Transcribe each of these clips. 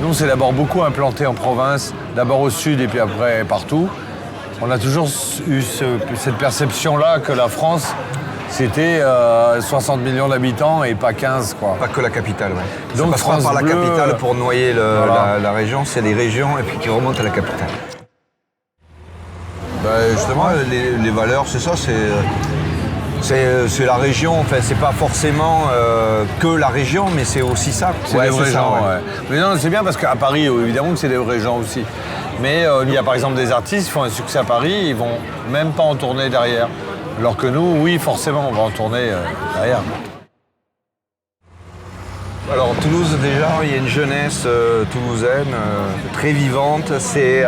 Nous, c'est d'abord beaucoup implanté en province, d'abord au sud et puis après partout. On a toujours eu cette perception-là que la France, c'était 60 millions d'habitants et pas 15, quoi. Pas que la capitale, ouais. Donc ça passe pas par France la Bleu, capitale pour noyer voilà. la région, c'est les régions et puis qui remontent à la capitale. Justement, les valeurs, c'est ça, c'est la région, enfin, c'est pas forcément que la région, mais c'est aussi ça. C'est des vrais gens, ouais. Mais non, c'est bien parce qu'à Paris, évidemment que c'est des vrais gens aussi. Mais il y a par exemple des artistes qui font un succès à Paris, ils vont même pas en tourner derrière. Alors que nous, oui, forcément, on va en tourner derrière. Alors Toulouse, déjà, il y a une jeunesse toulousaine très vivante. C'est,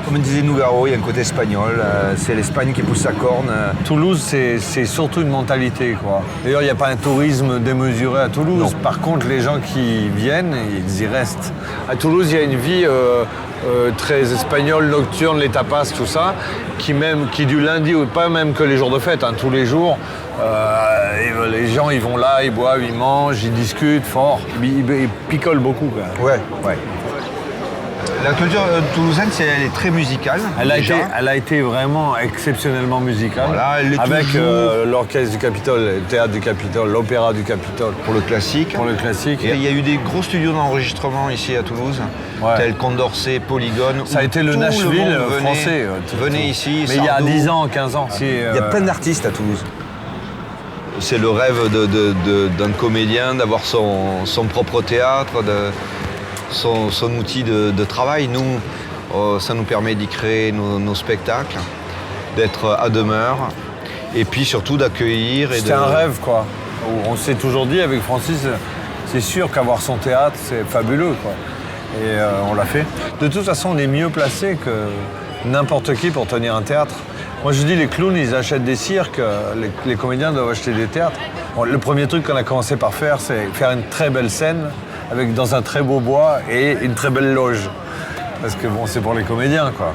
comme disait Nougaro, il y a un côté espagnol. C'est l'Espagne qui pousse sa corne. Toulouse, c'est surtout une mentalité, quoi. D'ailleurs, il n'y a pas un tourisme démesuré à Toulouse. Non. Par contre, les gens qui viennent, ils y restent. À Toulouse, il y a une vie très espagnole, nocturne, les tapas, tout ça, qui du lundi, ou pas même que les jours de fête, hein, tous les jours, les gens, ils vont là, ils boivent, ils mangent, ils discutent fort. Ils picolent beaucoup, quoi. Ouais. La culture toulousaine, elle est très musicale. Elle a été vraiment exceptionnellement musicale. Voilà, elle est avec toujours... l'orchestre du Capitole, le théâtre du Capitole, l'opéra du Capitole. Pour le classique. Et il y a eu des gros studios d'enregistrement ici à Toulouse, tels Condorcet, Polygone. Ça a été le Nashville français. Venez ici. Mais il y a 10 ans, 15 ans. Il y a plein d'artistes à Toulouse. C'est le rêve d'un comédien d'avoir son propre théâtre, son outil de travail. Nous, ça nous permet d'y créer nos spectacles, d'être à demeure, et puis surtout d'accueillir. C'était un rêve, quoi. On s'est toujours dit avec Francis, c'est sûr qu'avoir son théâtre, c'est fabuleux, quoi. Et on l'a fait. De toute façon, on est mieux placé que n'importe qui pour tenir un théâtre. Moi, je dis, les clowns, ils achètent des cirques, les comédiens doivent acheter des théâtres. Bon, le premier truc qu'on a commencé par faire, c'est faire une très belle scène dans un très beau bois et une très belle loge. Parce que bon, c'est pour les comédiens, quoi.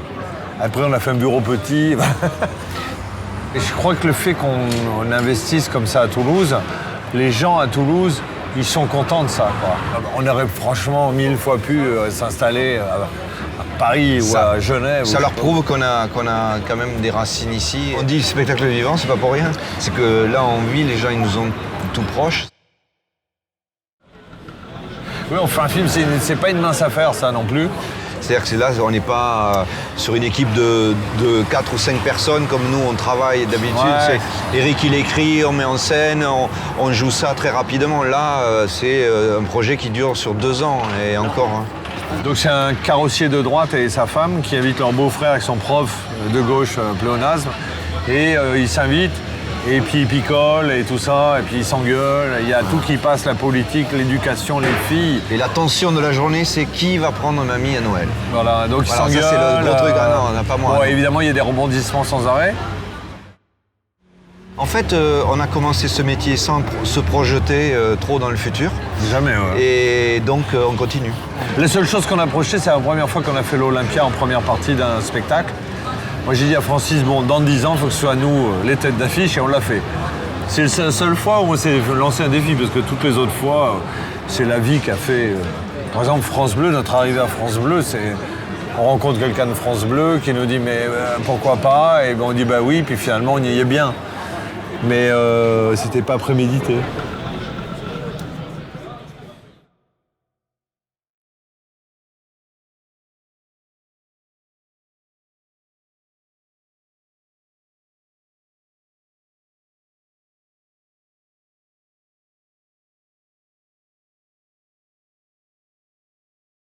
Après, on a fait un bureau petit. Et je crois que le fait qu'on investisse comme ça à Toulouse, les gens à Toulouse, ils sont contents de ça, quoi. On aurait franchement 1000 fois pu s'installer à Paris ou à Genève. Ça leur prouve qu'on a quand même des racines ici. On dit spectacle vivant, c'est pas pour rien. C'est que là, en ville, les gens, ils nous ont tout proches. Oui, on fait un film, c'est pas une mince affaire, ça non plus. C'est-à-dire que là, on n'est pas sur une équipe de 4 ou 5 personnes comme nous, on travaille d'habitude. Ouais. Eric, il écrit, on met en scène, on joue ça très rapidement. Là, c'est un projet qui dure sur 2 ans et encore. Hein. Donc c'est un carrossier de droite et sa femme qui invitent leur beau-frère avec son prof de gauche, pléonasme. Et ils s'invitent, et puis ils picolent et tout ça, et puis ils s'engueulent. Il y a tout qui passe, la politique, l'éducation, les filles. Et la tension de la journée, c'est qui va prendre mamie à Noël. Voilà, donc ils s'engueulent. Ça, c'est le gros truc. Ah non, on n'a pas moi. Bon, évidemment, il y a des rebondissements sans arrêt. En fait, on a commencé ce métier sans se projeter trop dans le futur. Jamais, ouais. Et donc, on continue. La seule chose qu'on a projetée, c'est la première fois qu'on a fait l'Olympia en première partie d'un spectacle. Moi, j'ai dit à Francis, bon, dans 10 ans, il faut que ce soit nous les têtes d'affiche, et on l'a fait. C'est la seule fois où on s'est lancé un défi, parce que toutes les autres fois, c'est la vie qui a fait... Par exemple, France Bleu, notre arrivée à France Bleu, c'est... On rencontre quelqu'un de France Bleu qui nous dit, mais pourquoi pas? Et ben, on dit, bah oui, puis finalement, on y est bien. Mais c'était pas prémédité.